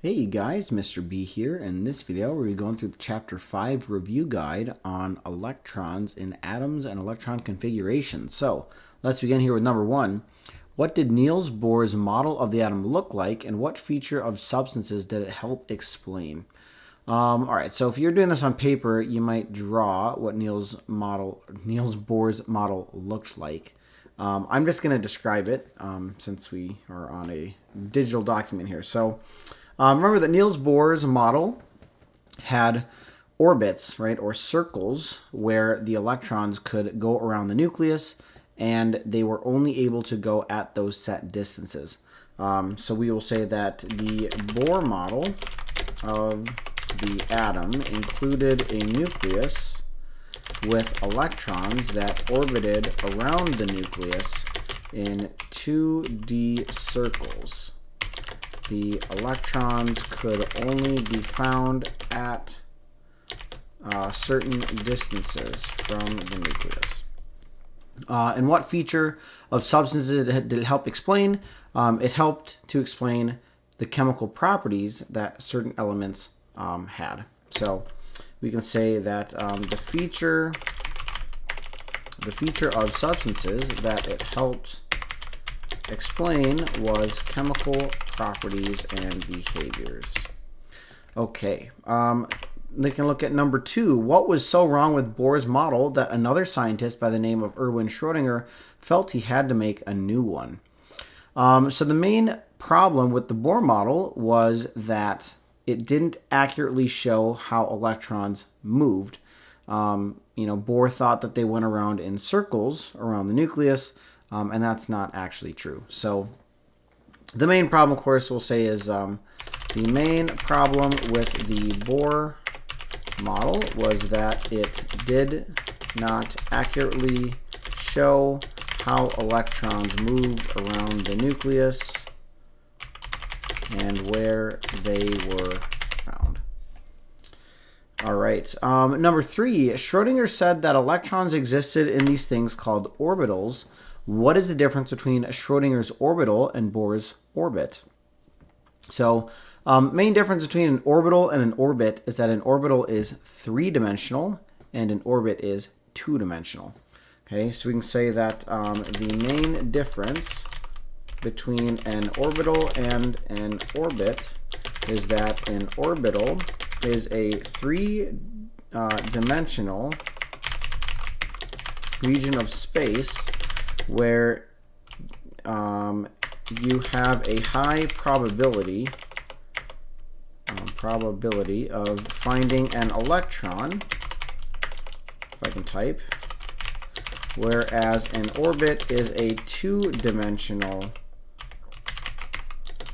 Hey guys, Mr. B here. In this video, we're going through the Chapter 5 review guide on electrons in atoms and electron configuration. So, let's begin here with number 1. What did Niels Bohr's model of the atom look like, and what feature of substances did it help explain? Alright, so if you're doing this on paper, you might draw what Niels Bohr's model looked like. I'm just going to describe it since we are on a digital document here. So, remember that Niels Bohr's model had orbits, right, or circles, where the electrons could go around the nucleus, and they were only able to go at those set distances. So we will say that the Bohr model of the atom included a nucleus with electrons that orbited around the nucleus in 2D circles. The electrons could only be found at certain distances from the nucleus. And what feature of substances did it help explain? It helped to explain the chemical properties that certain elements had. So we can say that the feature of substances that it helped explain was chemical properties and behaviors. Okay, we can look at number 2. What was so wrong with Bohr's model that another scientist by the name of Schrodinger felt he had to make a new one? So the main problem with the Bohr model was that it didn't accurately show how electrons moved. Bohr thought that they went around in circles around the nucleus, and that's not actually true. So the main problem, of course, we'll say is the main problem with the Bohr model was that it did not accurately show how electrons moved around the nucleus and where they were found. All right. Number 3, Schrodinger said that electrons existed in these things called orbitals. What is the difference between Schrodinger's orbital and Bohr's orbit? So, main difference between an orbital and an orbit is that an orbital is 3-dimensional and an orbit is 2-dimensional. Okay, so we can say that the main difference between an orbital and an orbit is that an orbital is a 3-dimensional region of space where you have a high probability of finding an electron, if I can type, whereas an orbit is a 2-dimensional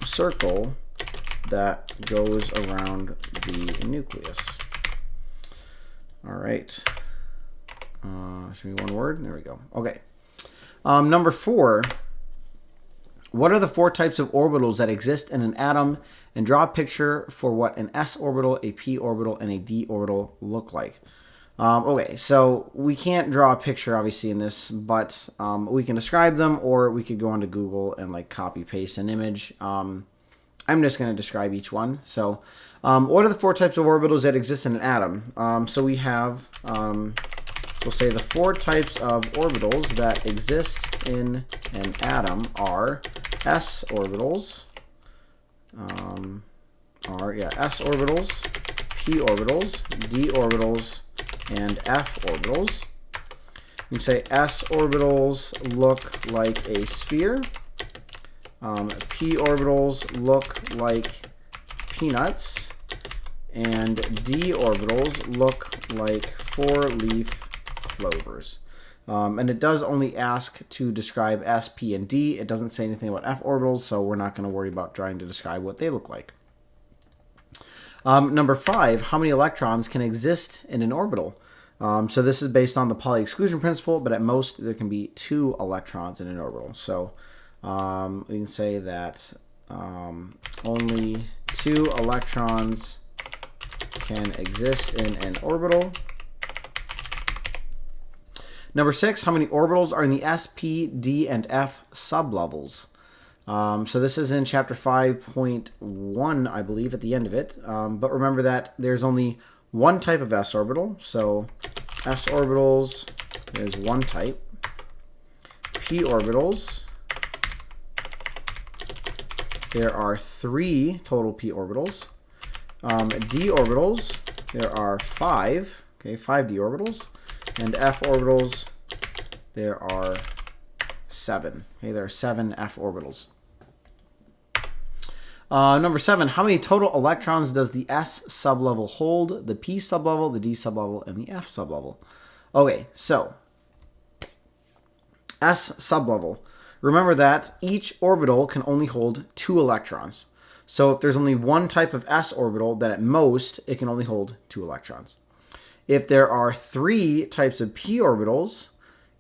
circle that goes around the nucleus. All right. Should be one word. There we go. Okay. Number 4. What are the 4 types of orbitals that exist in an atom? And draw a picture for what an s orbital, a p orbital, and a d orbital look like. Okay, so we can't draw a picture obviously in this, but we can describe them, or we could go onto Google and copy paste an image. I'm just going to describe each one. So what are the 4 types of orbitals that exist in an atom? So we have, we'll say the 4 types of orbitals that exist in an atom are s orbitals, s orbitals, p orbitals, d orbitals, and f orbitals. You can say s orbitals look like a sphere, p orbitals look like peanuts, and d orbitals look like 4-leaf clovers. And it does only ask to describe s, p, and d. It doesn't say anything about f orbitals, so we're not going to worry about trying to describe what they look like. Number 5, how many electrons can exist in an orbital? So this is based on the Pauli exclusion principle, but at most there can be 2 electrons in an orbital. So we can say that only 2 electrons can exist in an orbital. Number 6, how many orbitals are in the s, p, d, and f sublevels? So this is in chapter 5.1, I believe, at the end of it. But remember that there's only one type of s orbital. So s orbitals is one type. P orbitals, there are 3 total p orbitals. D orbitals, there are 5. Okay, 5 d orbitals. And f orbitals, there are 7. Okay, there are 7 f orbitals. Number 7, how many total electrons does the s sublevel hold? The p sublevel, the d sublevel, and the f sublevel. Okay, so s sublevel. Remember that each orbital can only hold 2 electrons. So if there's only one type of s orbital, then at most it can only hold 2 electrons. If there are 3 types of p orbitals,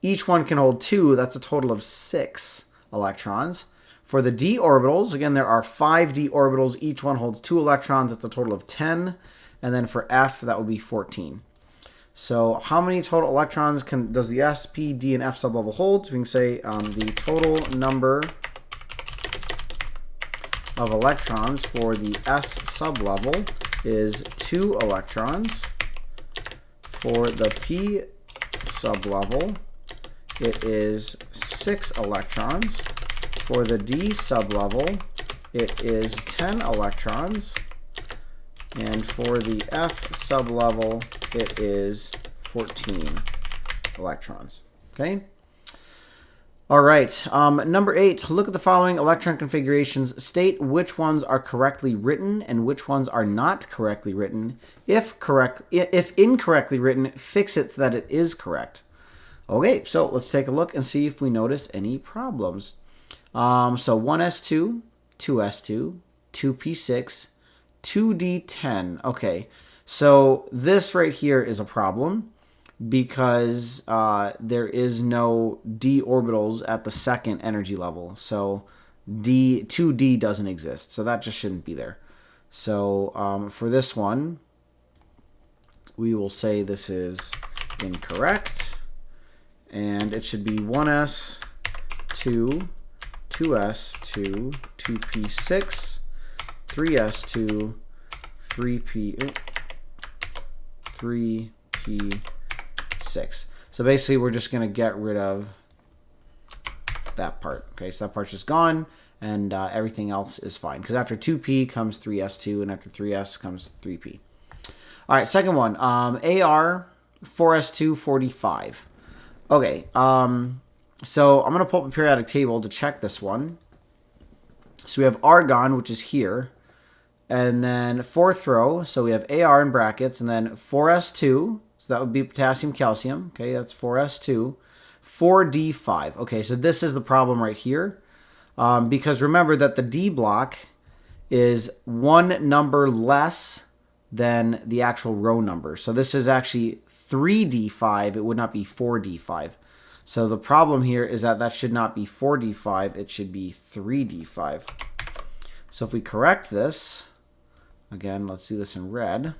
each one can hold 2. That's a total of 6 electrons. For the d orbitals, again, there are 5 d orbitals. Each one holds 2 electrons. That's a total of 10. And then for f, that would be 14. So how many total electrons does the s, p, d, and f sublevel hold? So we can say the total number of electrons for the s sublevel is 2 electrons. For the p sublevel, it is 6 electrons. For the d sublevel, it is 10 electrons. And for the f sublevel, it is 14 electrons. Okay? All right. Number 8, look at the following electron configurations. State which ones are correctly written and which ones are not correctly written. If incorrectly written, fix it so that it is correct. Okay, so let's take a look and see if we notice any problems. So 1s2, 2s2, 2p6, 2d10. Okay, so this right here is a problem because there is no d orbitals at the second energy level. So 2d doesn't exist. So that just shouldn't be there. So for this one, we will say this is incorrect. And it should be 1s2, 2s2, 2p6, 3s2, 3p6. So basically we're just going to get rid of that part. Okay, so that part's just gone, and everything else is fine. Because after 2p comes 3s2, and after 3s comes 3p. All right, second one. AR 4s2 45. Okay, so I'm going to pull up a periodic table to check this one. So we have argon, which is here. And then fourth row, so we have AR in brackets, and then 4s2, so that would be potassium, calcium. Okay, that's 4s2. 4d5. Okay, so this is the problem right here. Because remember that the D block is one number less than the actual row number. So this is actually 3d5. It would not be 4d5. So the problem here is that that should not be 4d5. It should be 3d5. So if we correct this, again, let's do this in red.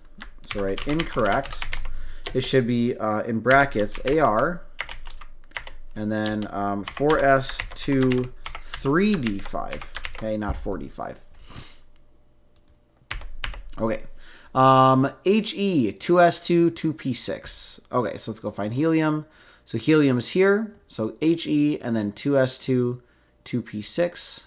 So write incorrect. It should be in brackets AR, and then 4s2 3d5. Okay, not 4d5. Okay. He 2s2 2p6. Okay, so let's go find helium. So helium is here. So He and then 2s2 2p6.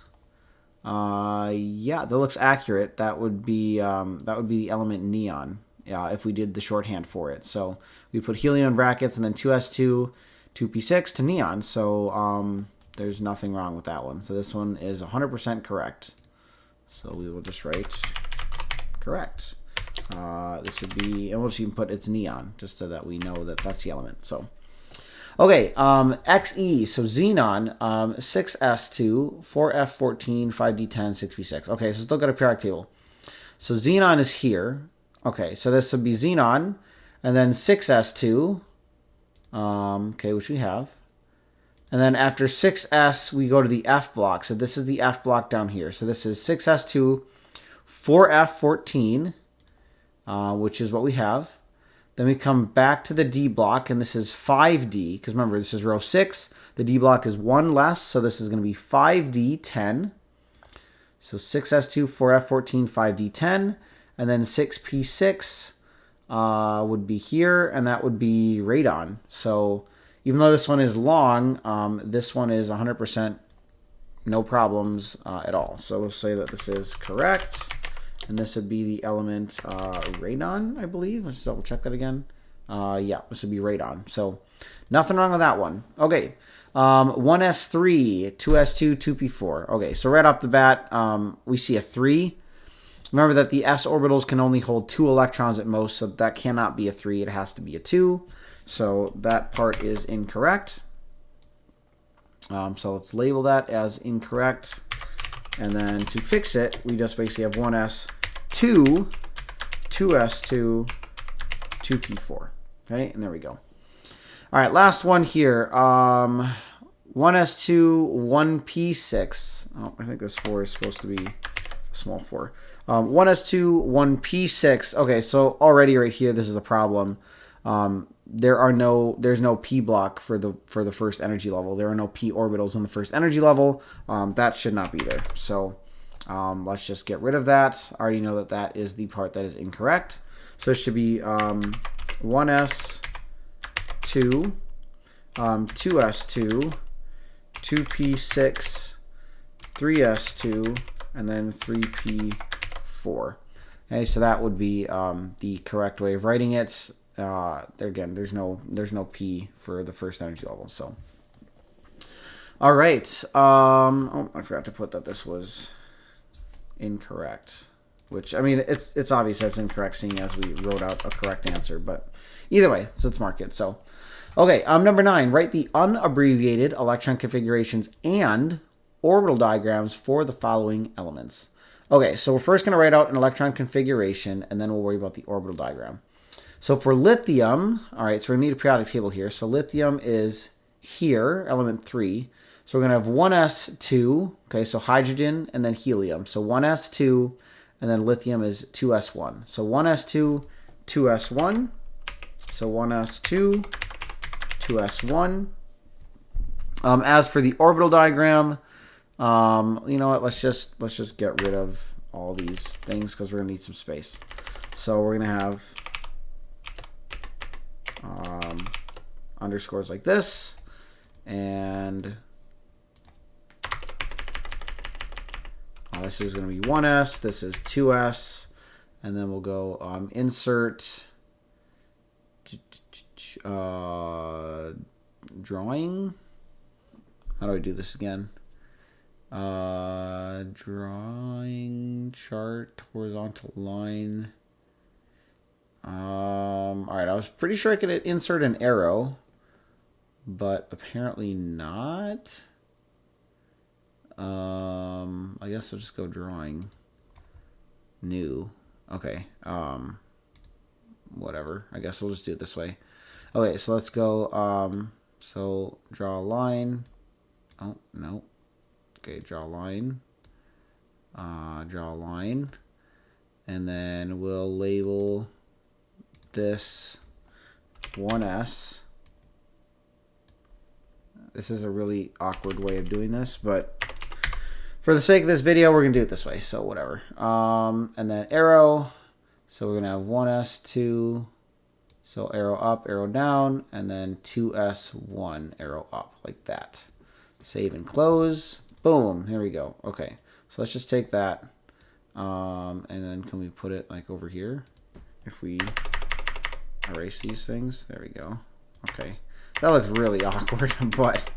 Yeah, that looks accurate. That would be the element neon. If we did the shorthand for it. So we put helium in brackets and then 2s2 2p6 to neon. So there's nothing wrong with that one. So this one is 100% correct. So we will just write correct. This would be, and we'll just even put it's neon just so that we know that that's the element. So okay, Xe, so xenon, 6s2, 4f14, 5d10, 6p6. Okay, so let's look at a periodic table. So xenon is here. Okay, so this would be xenon, and then 6s2, okay, which we have. And then after 6s, we go to the F block. So this is the F block down here. So this is 6s2, 4f14, which is what we have. Then we come back to the D block, and this is 5D, because remember, this is row 6. The D block is 1 less, so this is going to be 5D10. So 6s2, 4f14, 5d10, and then 6p6 would be here, and that would be radon. So even though this one is long, this one is 100% no problems at all. So we'll say that this is correct, and this would be the element radon, I believe. Let's double check that again. Yeah, this would be radon. So nothing wrong with that one. Okay, 1s3, 2s2, 2p4. Okay, so right off the bat, we see a 3. Remember that the s orbitals can only hold 2 electrons at most, so that cannot be a 3. It has to be a 2. So that part is incorrect. So let's label that as incorrect. And then to fix it, we just basically have 1s2, 2s2, 2p4. Okay, and there we go. All right, last one here. 1s2, 1p6. Oh, I think this 4 is supposed to be a small 4. 1s2, 1p6. Okay, so already right here, this is a problem. There's no p block for the first energy level. There are no p orbitals in the first energy level. That should not be there. So let's just get rid of that. I already know that that is the part that is incorrect. So it should be 1s2, 2s2, 2p6, 3s2, and then 3p4. Okay, so that would be the correct way of writing it. Again, there's no p for the first energy level. So, all right. Oh, I forgot to put that this was incorrect. Which, I mean, it's obvious that's incorrect, seeing as we wrote out a correct answer. But either way, so let's mark it. So, okay. Number 9. Write the unabbreviated electron configurations and orbital diagrams for the following elements. Okay, so we're first going to write out an electron configuration, and then we'll worry about the orbital diagram. So for lithium, all right, so we need a periodic table here. So lithium is here, element 3. So we're going to have 1s2, okay, so hydrogen and then helium. So 1s2, and then lithium is 2s1. So 1s2, 2s1. So 1s2, 2s1. As for the orbital diagram, you know what? Let's just get rid of all these things because we're gonna need some space. So we're gonna have underscores like this, and this is gonna be 1s. This is 2s, and then we'll go insert drawing. How do I do this again? Drawing chart, horizontal line. All right, I was pretty sure I could insert an arrow, but apparently not. I guess I'll just go drawing. New. Okay. Whatever. I guess we'll just do it this way. Okay, so let's go. So draw a line. Oh, no. Okay, draw a line. Draw a line. And then we'll label this 1s. This is a really awkward way of doing this, but for the sake of this video, we're going to do it this way, so whatever. And then arrow. So we're going to have 1s2. So arrow up, arrow down, and then 2s1, arrow up, like that. Save and close. Boom. Here we go. Okay. So let's just take that. And then can we put it like over here? If we erase these things. There we go. Okay. That looks really awkward, but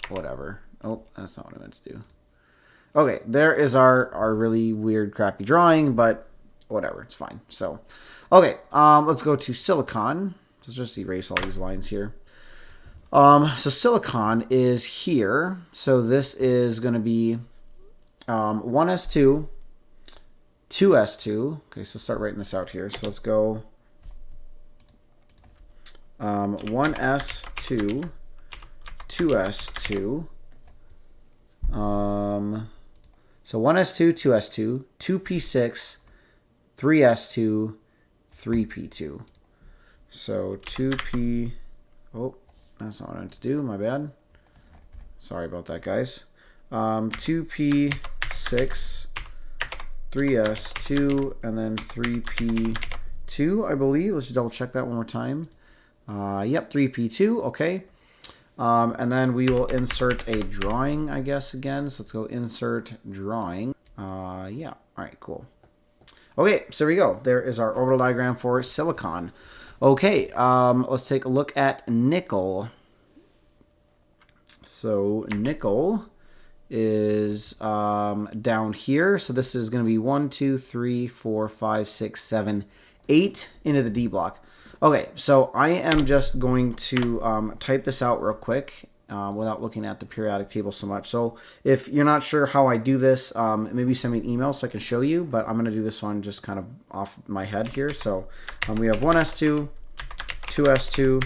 whatever. Oh, that's not what I meant to do. Okay. There is our really weird, crappy drawing, but whatever. It's fine. So, okay. Let's go to silicon. Let's just erase all these lines here. So silicon is here. So this is going to be 1s2, 2s2. Okay, so start writing this out here. So let's go 1s2, 2s2. So 1s2, 2s2, 2p6, 3s2, 3p2. So 2p... Oh, that's not what I meant to do. My bad. Sorry about that, guys. 2p6, 6, 3s2, and then 3p2, I believe. Let's just double check that one more time. Yep, 3p2, okay. And then we will insert a drawing, I guess, again. So let's go insert drawing. Yeah, all right, cool. Okay, so there we go. There is our orbital diagram for silicon. Okay, let's take a look at nickel. So nickel is down here. So this is going to be 1, 2, 3, 4, 5, 6, 7, 8 into the D block. Okay, so I am just going to type this out real quick without looking at the periodic table so much. So if you're not sure how I do this, maybe send me an email so I can show you, but I'm going to do this one just kind of off my head here. So we have 1s2, 2s2,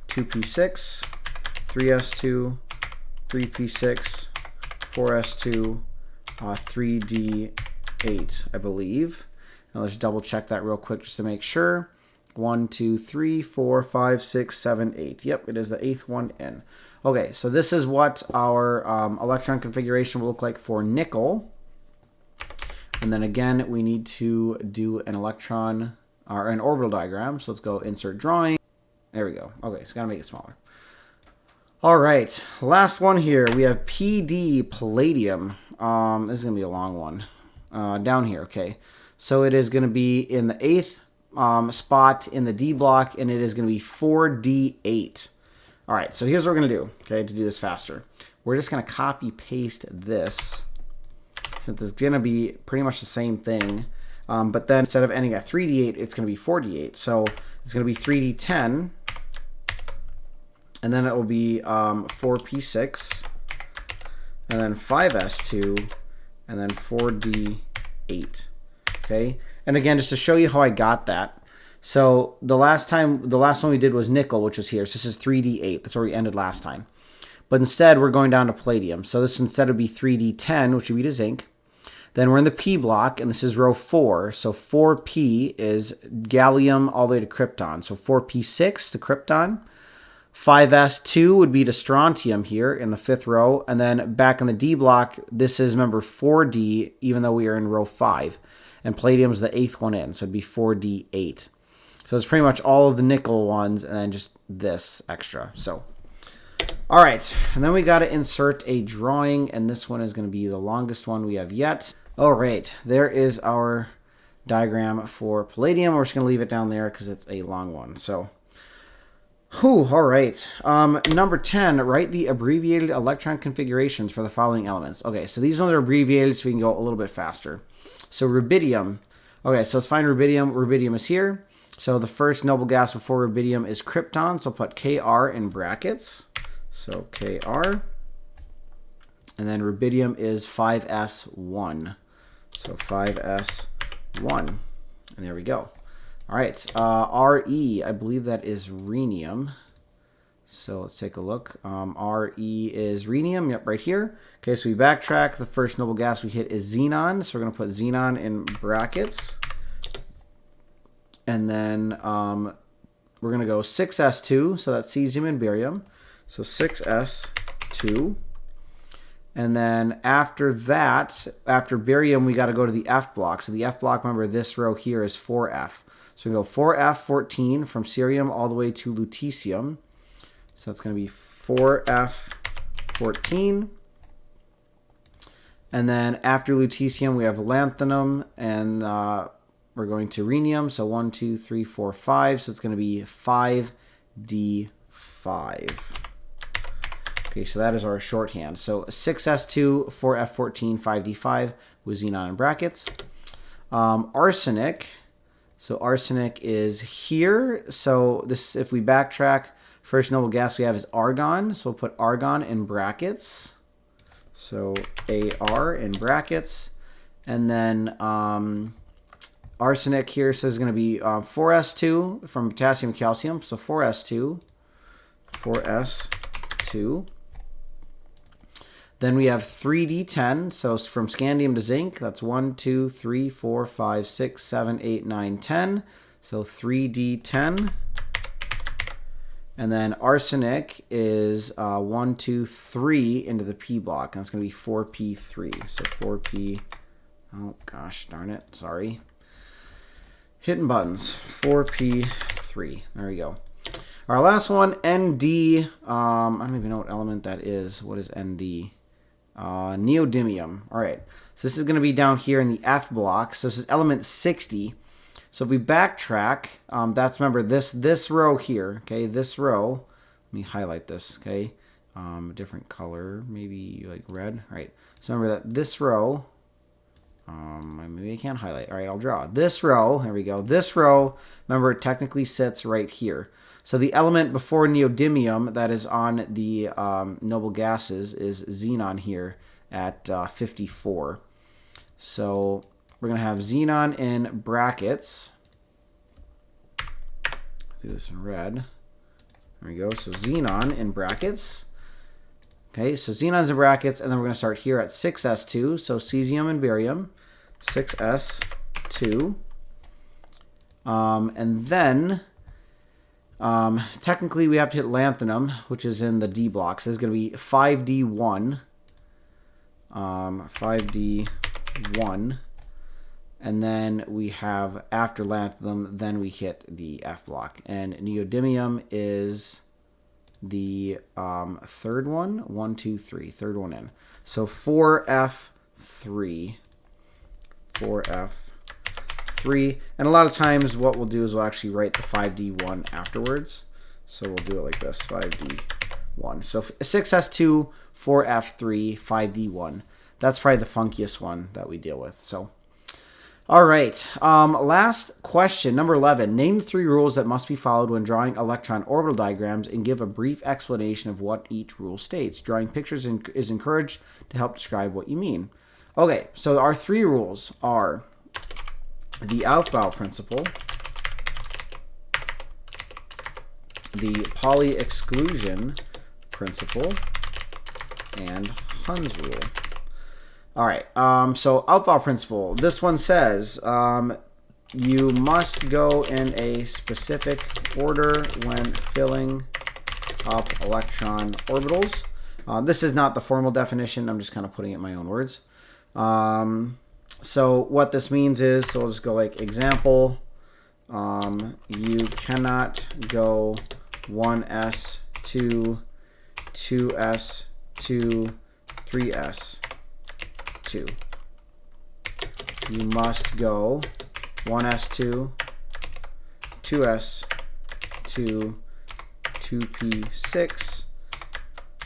2p6, 3s2, 3p6, 4s2, 3d8, I believe. Now let's double check that real quick just to make sure. 1, 2, 3, 4, 5, 6, 7, 8. Yep, it is the 8th one in. Okay, so this is what our electron configuration will look like for nickel. And then again, we need to do an electron or an orbital diagram. So let's go insert drawing. There we go. Okay, so gotta make it smaller. All right, last one here. We have PD, palladium. This is gonna be a long one. Down here, okay. So it is gonna be in the 8th spot in the D block, and it is going to be 4D8. All right, so here's what we're going to do, okay, to do this faster. We're just going to copy paste this, since it's going to be pretty much the same thing, but then instead of ending at 3D8, it's going to be 4D8. So it's going to be 3D10, and then it will be 4P6, and then 5S2, and then 4D8, okay? And again, just to show you how I got that. So the last one we did was nickel, which was here. So this is 3D8. That's where we ended last time. But instead, we're going down to palladium. So this instead would be 3D10, which would be to zinc. Then we're in the P block, and this is row 4. So 4P is gallium all the way to krypton. So 4P6 to krypton. 5S2 would be to strontium here in the 5th row. And then back in the D block, this is, remember, 4D, even though we are in row 5. And palladium is the 8th one in, so it'd be 4D8. So it's pretty much all of the nickel ones, and then just this extra. So, all right, and then we got to insert a drawing, and this one is going to be the longest one we have yet. All right, there is our diagram for palladium. We're just going to leave it down there because it's a long one. So, all right. Number 10, write the abbreviated electron configurations for the following elements. Okay, so these ones are abbreviated, so we can go a little bit faster. So rubidium. Okay, so let's find rubidium. Rubidium is here. So the first noble gas before rubidium is krypton. So I'll put Kr in brackets. So Kr. And then rubidium is 5s1. So 5s1. And there we go. All right. Re, I believe that is rhenium. So let's take a look. Re is rhenium. Yep, right here. Okay, so we backtrack. The first noble gas we hit is xenon. So we're going to put xenon in brackets. And then we're going to go 6s2. So that's cesium and barium. So 6s2. And then after that, after barium, we got to go to the F block. So the F block, remember, this row here is 4F. So we go 4F14 from cerium all the way to lutetium. So it's going to be 4F14. And then after lutetium, we have lanthanum, and we're going to rhenium. So 1, 2, 3, 4, 5. So it's going to be 5D5. Okay, so that is our shorthand. So 6s2, 4f14, 5d5 with xenon in brackets. Arsenic. So arsenic is here. So this, if we backtrack, first noble gas we have is argon. So we'll put argon in brackets. So Ar in brackets. And then arsenic here says going to be 4s2 from potassium and calcium. So 4s2. Then we have 3d10, so from scandium to zinc, that's 1, 2, 3, 4, 5, 6, 7, 8, 9, 10. So 3d10. And then arsenic is 1, 2, 3 into the p block, and it's going to be 4p3. So 4p, oh gosh, darn it, sorry. Hitting buttons, 4p3. There we go. Our last one, Nd. I don't even know what element that is. What is Nd? Neodymium. All right. So this is going to be down here in the F block. So this is element 60. So if we backtrack, that's, remember, this row here. Okay, this row. Let me highlight this. Okay, a different color, maybe like red. All right. So remember that this row. Maybe I can't highlight. All right, I'll draw this row. There we go. This row, remember, it technically sits right here. So the element before neodymium that is on the noble gases is xenon here at 54. So we're going to have xenon in brackets. Do this in red. There we go. So xenon in brackets. Okay, so xenon's in brackets, and then we're going to start here at 6s2, so cesium and barium, 6s2. And then, technically, we have to hit lanthanum, which is in the D block. So it's going to be 5d1. 5d1. And then we have, after lanthanum, then we hit the F block. And neodymium is the third one. 1, 2, 3. Third one in. So 4f3. 4f3. And a lot of times what we'll do is we'll actually write the 5d1 afterwards. So we'll do it like this, 5d1. So 6s2, 4f3, 5d1. That's probably the funkiest one that we deal with. So, all right. Last question, number 11. Name the 3 rules that must be followed when drawing electron orbital diagrams and give a brief explanation of what each rule states. Drawing pictures is encouraged to help describe what you mean. Okay, so our 3 rules are the Outback Principle, the Exclusion Principle, and Hund's Rule. All right, so Outback Principle. This one says you must go in a specific order when filling up electron orbitals. This is not the formal definition. I'm just kind of putting it in my own words. So what this means is, so we'll just go like example. You cannot go 1s, 2, 2s, 2, 3s. 2. You must go 1s2, 2s2, 2p6,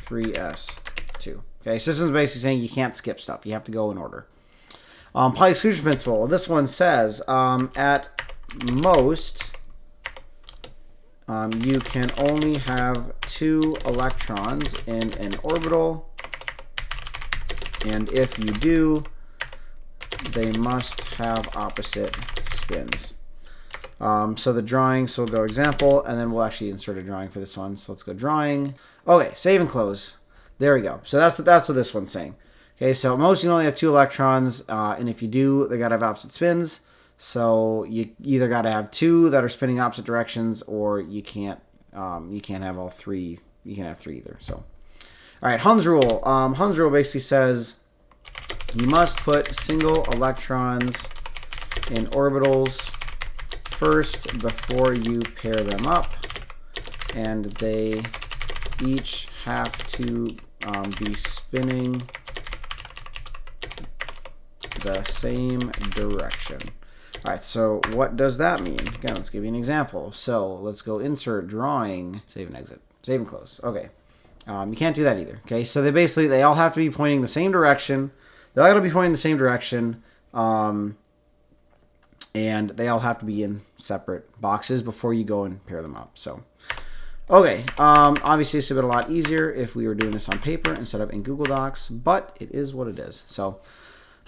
3s2. Okay, so this is basically saying you can't skip stuff. You have to go in order. Exclusion Principle. This one says at most you can only have 2 electrons in an orbital. And if you do, they must have opposite spins. So the drawing, so we'll go example, and then we'll actually insert a drawing for this one. So let's go drawing. Okay, save and close. There we go. So that's what this one's saying. Okay, so most you can only have 2 electrons, and if you do, they gotta have opposite spins. So you either gotta have 2 that are spinning opposite directions, or you can't have all 3. You can't have 3 either. So. All right, Hund's Rule. Hund's Rule basically says you must put single electrons in orbitals first before you pair them up, and they each have to be spinning the same direction. All right, so what does that mean? Again, let's give you an example. So let's go insert drawing, save and exit, save and close. Okay. You can't do that either. Okay, so they all have to be pointing the same direction. They all got to be pointing the same direction, and they all have to be in separate boxes before you go and pair them up. So, okay, obviously this would have been a lot easier if we were doing this on paper instead of in Google Docs, but it is what it is. So,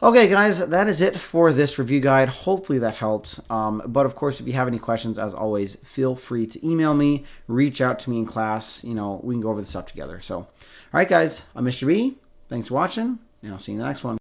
okay, guys, that is it for this review guide. Hopefully that helped. But of course, if you have any questions, as always, feel free to email me, reach out to me in class. You know, we can go over the stuff together. So, all right, guys, I'm Mr. B. Thanks for watching, and I'll see you in the next one.